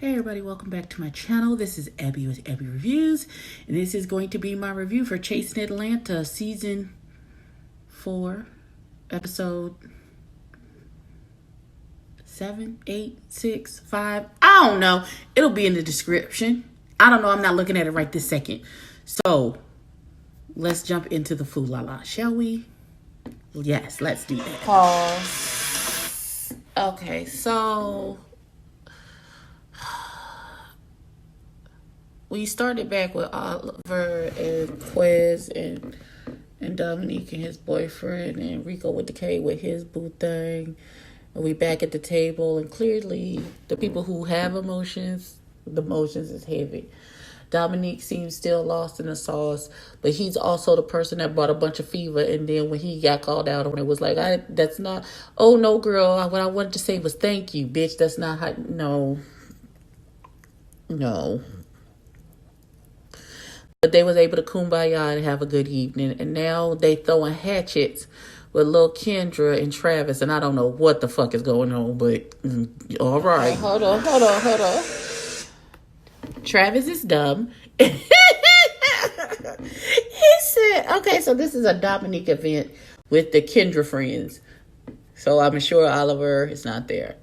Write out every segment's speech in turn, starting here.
Hey everybody, welcome back to my channel. This is Abby with Abby Reviews, and this is going to be my review for Chasing Atlanta Season 4, Episode 7, 8, 6, 5. I don't know. It'll be in the description. I don't know. I'm not looking at it right this second. So, let's jump into the foolala, shall we? Yes, let's do that. Pause. Okay, so we started back with Oliver and Quez and Dominique and his boyfriend, and Rico with the K with his boo thing. And we back at the table, and clearly the people who have emotions, the emotions is heavy. Dominique seems still lost in the sauce, but he's also the person that brought a bunch of fever. And then when he got called out on it, was like, that's not, oh no, girl, what I wanted to say was thank you, bitch. That's not how, no. But they was able to kumbaya and have a good evening. And now they throwing hatchets with Lil Kendra and Travis. And I don't know what the fuck is going on, but all right. Hold on. Travis is dumb. He said, okay, so this is a Dominique event with the Kendra friends. So I'm sure Oliver is not there.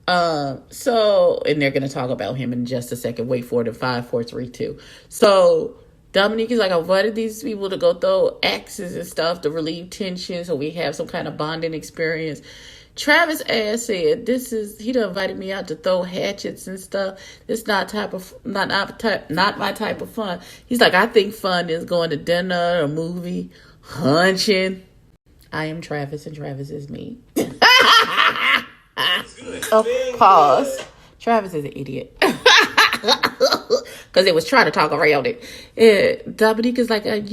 And they're going to talk about him in just a second. Wait for it in 5, 4, 3, 2. So Dominique is like, I invited these people to go throw axes and stuff to relieve tension so we have some kind of bonding experience. Travis ass said, he done invited me out to throw hatchets and stuff. It's not my type of fun. He's like, I think fun is going to dinner, a movie, hunching. I am Travis and Travis is me. Oh, pause. Travis is an idiot. Because they was trying to talk around it. Dominique is like, I'm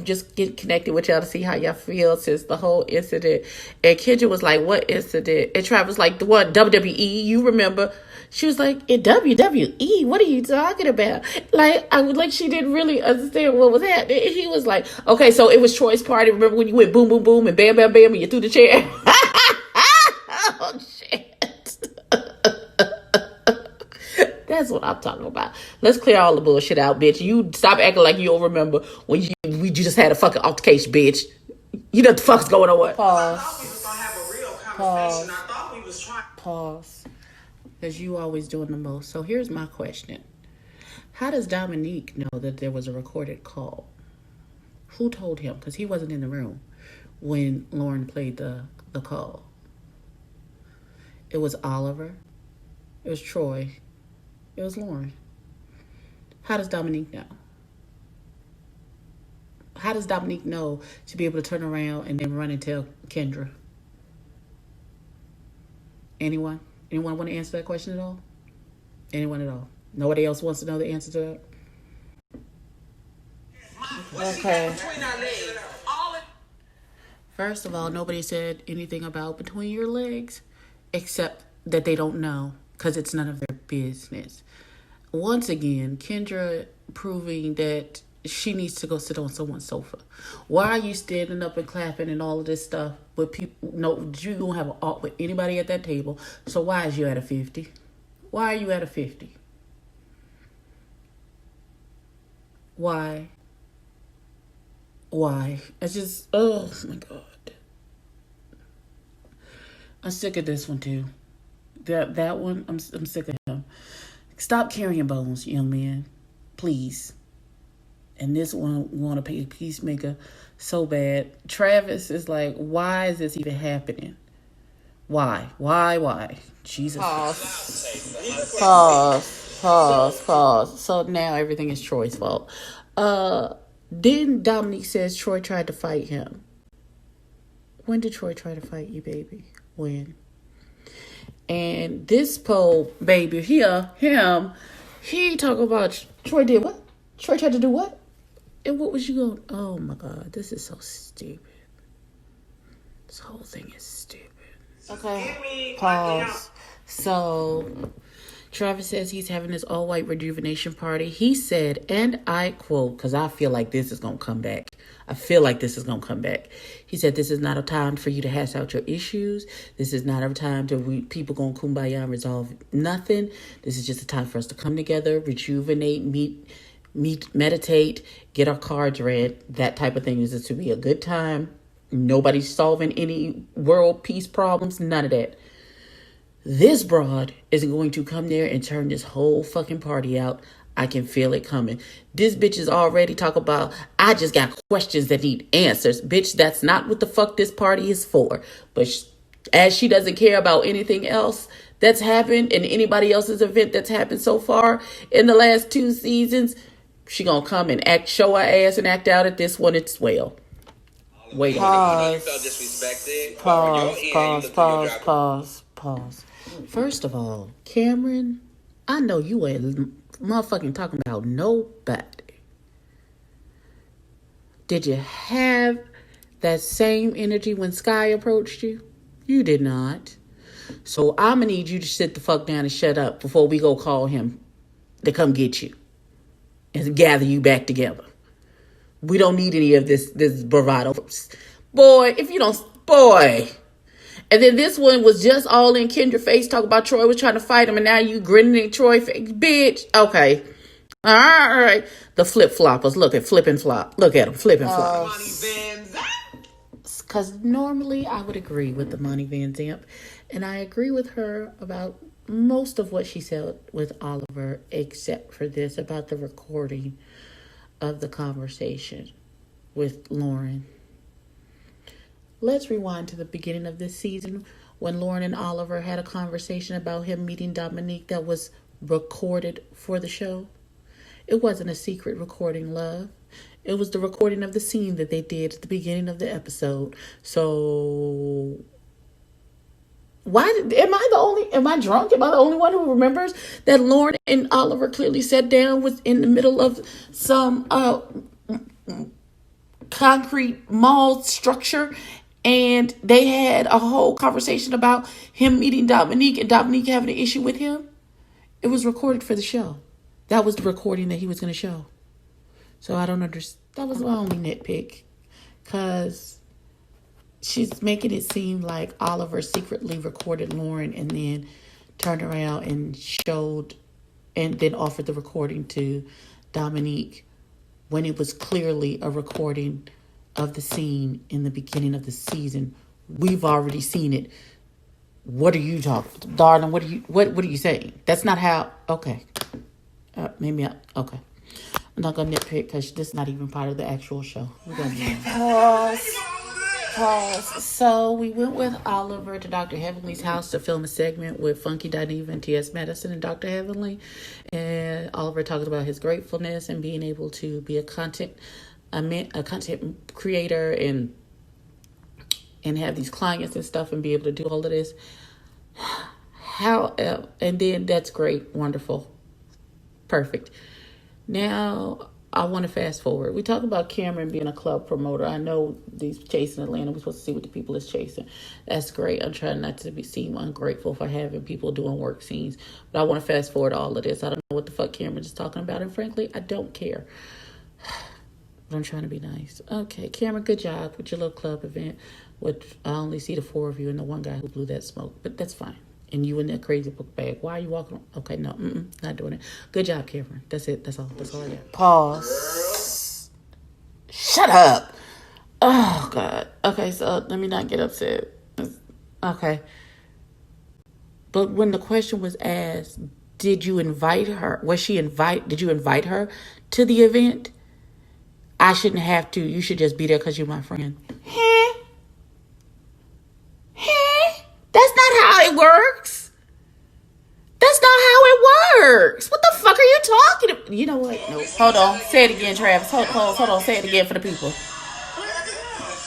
just getting connected with y'all to see how y'all feel since the whole incident. And Kendra was like, what incident? And Travis was like, the one, WWE, you remember? She was like, in WWE, what are you talking about? Like she didn't really understand what was happening. And he was like, okay, so it was Troy's party. Remember when you went boom, boom, boom, and bam, bam, bam, and you threw the chair? Oh, shit. That's what I'm talking about. Let's clear all the bullshit out, bitch. You stop acting like you don't remember when we just had a fucking altercation, bitch. You know what the fuck's going on with? Pause. Because you always doing the most. So here's my question. How does Dominique know that there was a recorded call? Who told him? Because he wasn't in the room when Lauren played the call. It was Oliver. It was Troy. It was Lauren. How does Dominique know? How does Dominique know to be able to turn around and then run and tell Kendra? Anyone? Anyone want to answer that question at all? Anyone at all? Nobody else wants to know the answer to that? Okay. First of all, nobody said anything about between your legs, except that they don't know, because it's none of their business. Once again, Kendra proving that she needs to go sit on someone's sofa. Why are you standing up and clapping and all of this stuff with people? No, you don't have an art with anybody at that table. So why is you at a 50? Why are you at a 50? Why? It's just, oh my God. I'm sick of this one too. That one, I'm sick of him. Stop carrying bones, young man. Please. And this one want to pay a peacemaker so bad. Travis is like, why is this even happening? Why? Jesus. Pause. So now everything is Troy's fault. Then Dominique says Troy tried to fight him. When did Troy try to fight you, baby? When? And this pole baby here, he talk about Troy did what? Troy tried to do what? And what was you going? Oh my God, this is so stupid. This whole thing is stupid. Okay, pause. So Travis says he's having this all-white rejuvenation party. He said, and I quote, because I feel like this is going to come back. I feel like this is going to come back. He said, this is not a time for you to hash out your issues. This is not a time to people going kumbaya and resolve nothing. This is just a time for us to come together, rejuvenate, meet, meditate, get our cards read. That type of thing. This is to be a good time. Nobody's solving any world peace problems. None of that. This broad is going to come there and turn this whole fucking party out. I can feel it coming. This bitch is already talking about, I just got questions that need answers. Bitch, that's not what the fuck this party is for. But as she doesn't care about anything else that's happened in anybody else's event that's happened so far in the last 2 seasons, she gonna come and show her ass and act out at this one as well. Wait. Pause. First of all, Cameron, I know you ain't motherfucking talking about nobody. Did you have that same energy when Sky approached you? You did not. So I'm gonna need you to sit the fuck down and shut up before we go call him to come get you and gather you back together. We don't need any of this bravado. Boy, if you don't, boy. And then this one was just all in Kendra face, talking about Troy was trying to fight him, and now you grinning at Troy face. Bitch, okay. All right. The flip-floppers. Look at flip and flop. Look at them, flip and flop. Because normally I would agree with the Monty Van Zant, and I agree with her about most of what she said with Oliver, except for this, about the recording of the conversation with Lauren. Let's rewind to the beginning of this season when Lauren and Oliver had a conversation about him meeting Dominique that was recorded for the show. It wasn't a secret recording, love. It was the recording of the scene that they did at the beginning of the episode. So am I drunk? Am I the only one who remembers that Lauren and Oliver clearly sat down, was in the middle of some concrete mall structure, and they had a whole conversation about him meeting Dominique and Dominique having an issue with him? It was recorded for the show. That was the recording that he was going to show. So I don't understand. That was my only nitpick. Because she's making it seem like Oliver secretly recorded Lauren and then turned around and showed and then offered the recording to Dominique, when it was clearly a recording of the scene in the beginning of the season. We've already seen it. What are you talking, darling? What are you saying? That's not how. Okay, okay. I'm not gonna nitpick because this is not even part of the actual show. We're gonna pause. So we went with Oliver to Dr. Heavenly's house to film a segment with Funky Dineva and T.S. Madison and Dr. Heavenly. And Oliver talked about his gratefulness and being able to be a content creator and have these clients and stuff and be able to do all of this. And then that's great, wonderful, perfect. Now I want to fast forward. We talk about Cameron being a club promoter. I know these chasing Atlanta. We're supposed to see what the people is chasing. That's great. I'm trying not to seem ungrateful for having people doing work scenes. But I want to fast forward all of this. I don't know what the fuck Cameron is talking about. And frankly, I don't care. But I'm trying to be nice. Okay, Cameron, good job with your little club event. Which I only see the 4 of you and the one guy who blew that smoke. But that's fine. And you in that crazy book bag. Why are you walking? Okay, no, not doing it. Good job, Cameron. That's it. That's all I got. Pause. Shut up. Oh, God. Okay, so let me not get upset. Okay. But when the question was asked, did you invite her? Did you invite her to the event? I shouldn't have to. You should just be there because you're my friend. That's not how it works. That's not how it works. What the fuck are you talking about? You know what? No. Hold on. Say it again, Travis. Hold on. Say it again for the people.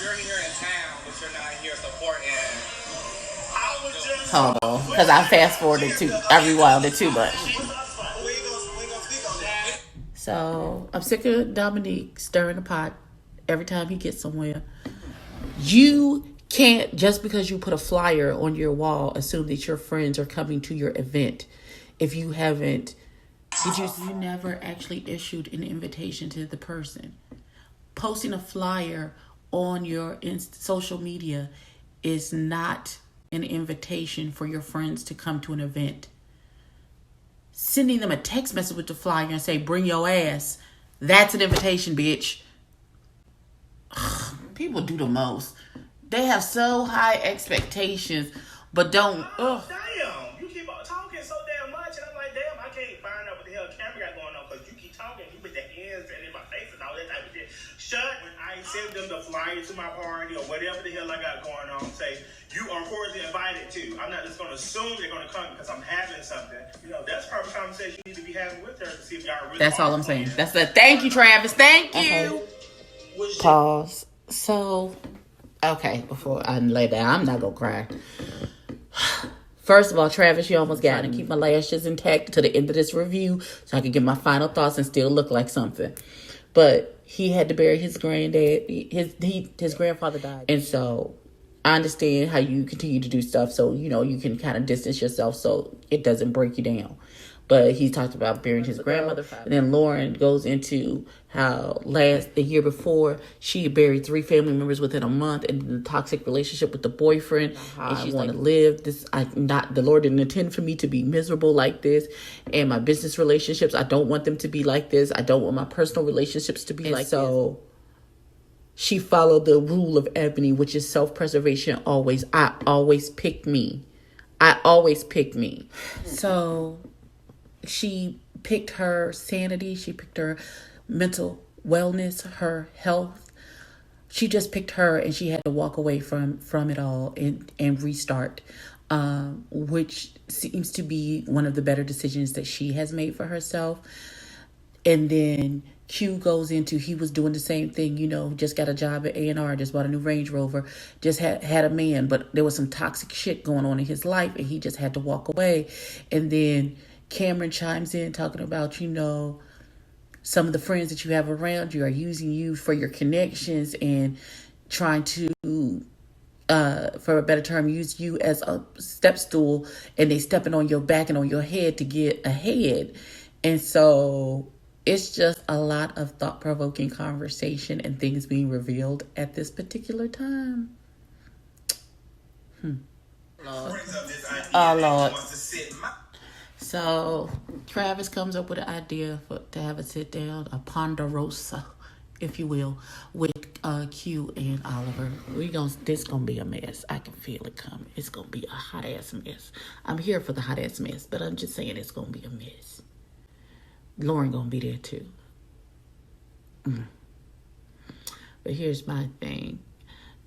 You're here in town, but you're not here supporting. Hold on. Because I fast forwarded too. I rewound it too much. So I'm sick of Dominique stirring the pot every time he gets somewhere. You can't, just because you put a flyer on your wall, assume that your friends are coming to your event. If you haven't, you never actually issued an invitation to the person. Posting a flyer on your social media is not an invitation for your friends to come to an event. Sending them a text message with the flyer and say, bring your ass, that's an invitation, bitch. People do the most. They have so high expectations, but don't. Damn, you keep talking so damn much, and I'm like, damn, I can't find out what the hell camera got going on because you keep talking, you put the hands in my face and all that type of shit. Shut when I send them the flyer to my party or whatever the hell I got going on. Say, you are cordially invited to. I'm not just going to assume they're going to come because I'm having something. You know, that's probably a conversation you need to be having with her to see if y'all really. That's all I'm saying. That's the thank you, Travis. Thank you. Okay. Pause. So, okay, before I lay down, I'm not going to cry. First of all, Travis, you almost got to keep my lashes intact to the end of this review so I can get my final thoughts and still look like something. But he had to bury his granddad. His grandfather died. And so I understand how you continue to do stuff so, you know, you can kind of distance yourself so it doesn't break you down. But he talked about burying his grandmother. And then Lauren goes into how the year before, she had buried 3 family members within a month and the toxic relationship with the boyfriend. And she's like, live this. The Lord didn't intend for me to be miserable like this. And my business relationships, I don't want them to be like this. I don't want my personal relationships to be like this. So she followed the rule of Ebony, which is self-preservation always. I always pick me. So she picked her sanity. She picked her mental wellness, her health. She just picked her, and she had to walk away from it all and restart, which seems to be one of the better decisions that she has made for herself. And then Q goes into, he was doing the same thing, you know, just got a job at A&R, just bought a new Range Rover, just had a man, but there was some toxic shit going on in his life, and he just had to walk away. And then Cameron chimes in talking about, you know, some of the friends that you have around you are using you for your connections and trying to, for a better term, use you as a step stool, and they stepping on your back and on your head to get ahead. And so it's just a lot of thought-provoking conversation and things being revealed at this particular time. Lord. So Travis comes up with an idea to have a sit down, a ponderosa, if you will, with Q and Oliver. This gonna be a mess. I can feel it coming. It's gonna be a hot ass mess. I'm here for the hot ass mess, but I'm just saying it's gonna be a mess. Lauren gonna be there too. But here's my thing.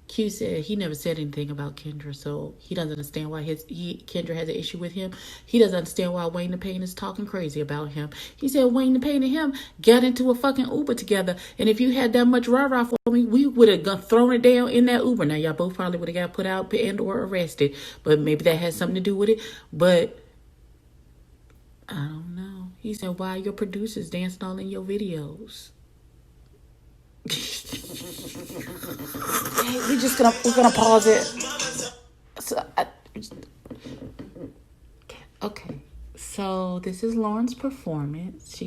Q said he never said anything about Kendra, so he doesn't understand why Kendra has an issue with him. He doesn't understand why Wayne the Pain is talking crazy about him. He said Wayne the Pain and him got into a fucking Uber together, and if you had that much rah-rah for me, we would have thrown it down in that Uber. Now, y'all both probably would have got put out and or arrested, but maybe that has something to do with it. But I don't know. He said, why are your producers dancing all in your videos? We're gonna pause it. Okay. So this is Lauren's performance.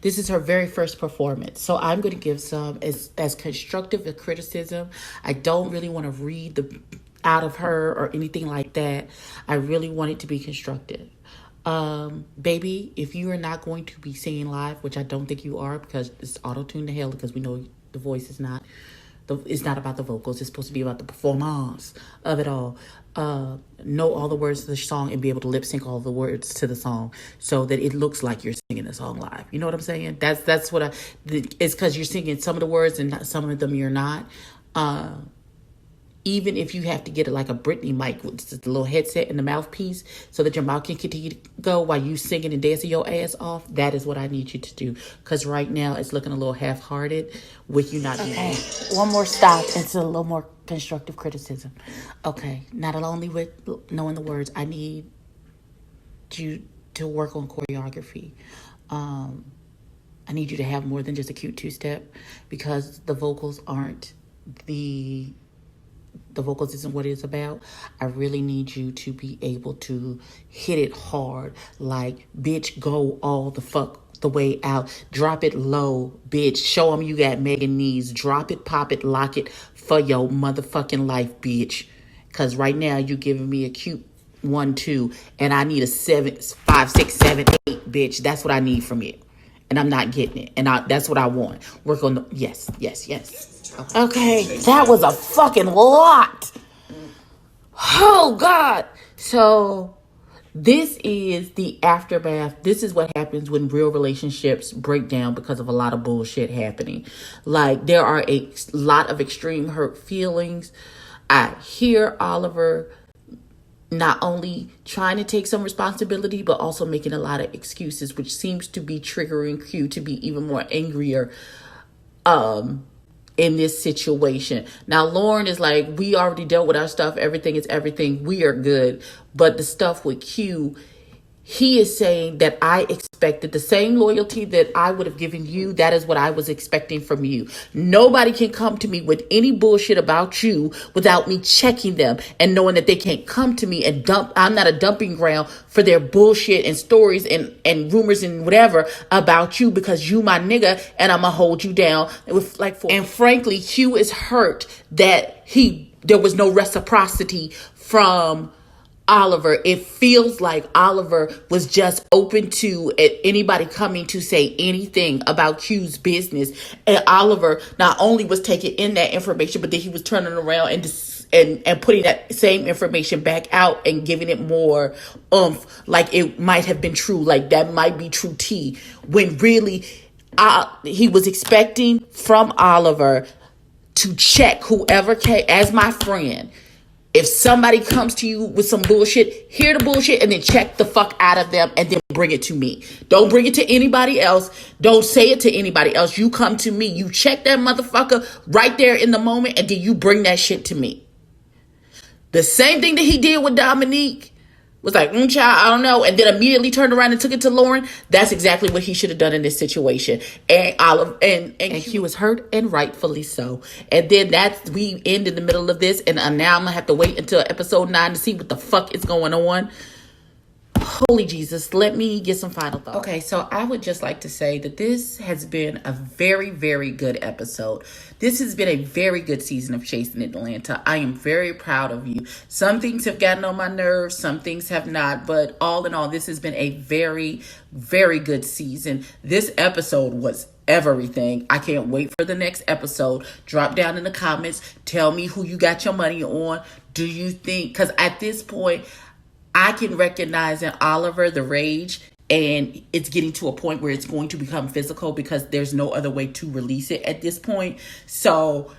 This is her very first performance. So I'm going to give some as constructive a criticism. I don't really want to read out of her or anything like that. I really want it to be constructive. Baby, if you are not going to be singing live, which I don't think you are because it's auto-tuned to hell, because we know the voice is not, it's not about the vocals. It's supposed to be about the performance of it all. Know all the words to the song and be able to lip sync all the words to the song so that it looks like you're singing the song live. You know what I'm saying? That's what it's because you're singing some of the words and some of them you're not. Even if you have to get it like a Britney mic with just a little headset and the mouthpiece so that your mouth can continue to go while you singing and dancing your ass off, that is what I need you to do. Because right now it's looking a little half-hearted with you not doing it. One more stop. It's a little more constructive criticism. Okay, not only with knowing the words, I need you to work on choreography. I need you to have more than just a cute two-step because the vocals aren't the the vocals isn't what it's about. I really need you to be able to hit it hard. Like, bitch, go all the fuck the way out. Drop it low, bitch. Show them you got mega knees. Drop it, pop it, lock it for your motherfucking life, bitch. Because right now you giving me a cute 1, 2, and I need a 7, 5, 6, 7, 8, bitch. That's what I need from you. And I'm not getting it. And that's what I want. Work on the... Yes. Okay. That was a fucking lot. Oh, God. So, this is the aftermath. This is what happens when real relationships break down because of a lot of bullshit happening. Like, there are a lot of extreme hurt feelings. I hear Oliver not only trying to take some responsibility, but also making a lot of excuses, which seems to be triggering Q to be even more angrier in this situation. Now, Lauren is like, we already dealt with our stuff. Everything is everything. We are good. But the stuff with Q, he is saying that I expected the same loyalty that I would have given you. That is what I was expecting from you. Nobody can come to me with any bullshit about you without me checking them and knowing that they can't come to me and dump. I'm not a dumping ground for their bullshit and stories and rumors and whatever about you, because you my nigga and I'm gonna hold you down with and frankly, Q is hurt that there was no reciprocity from Oliver. It feels like Oliver was just open to anybody coming to say anything about Q's business. And Oliver not only was taking in that information, but then he was turning around and putting that same information back out and giving it more like it might have been true. Like that might be true tea. When really he was expecting from Oliver to check whoever came as my friend. If somebody comes to you with some bullshit, hear the bullshit and then check the fuck out of them and then bring it to me. Don't bring it to anybody else. Don't say it to anybody else. You come to me. You check that motherfucker right there in the moment and then you bring that shit to me. The same thing that he did with Dominique was like, child, I don't know. And then immediately turned around and took it to Lauren. That's exactly what he should have done in this situation. And Olive and Q was hurt, and rightfully so. And then we end in the middle of this. And now I'm going to have to wait until episode 9 to see what the fuck is going on. Holy Jesus, let me get some final thoughts. Okay, so I would just like to say that this has been a very, very good episode. This has been a very good season of Chasing Atlanta. I am very proud of you. Some things have gotten on my nerves, some things have not, but all in all, this has been a very, very good season. This episode was everything. I can't wait for the next episode. Drop down in the comments. Tell me who you got your money on. Do you think, because at this point, I can recognize in Oliver the rage, and it's getting to a point where it's going to become physical because there's no other way to release it at this point. So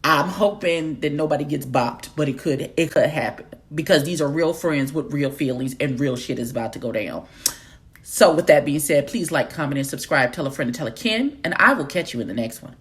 I'm hoping that nobody gets bopped, but it could happen because these are real friends with real feelings and real shit is about to go down. So with that being said, please like, comment, and subscribe. Tell a friend and tell a kin, and I will catch you in the next one.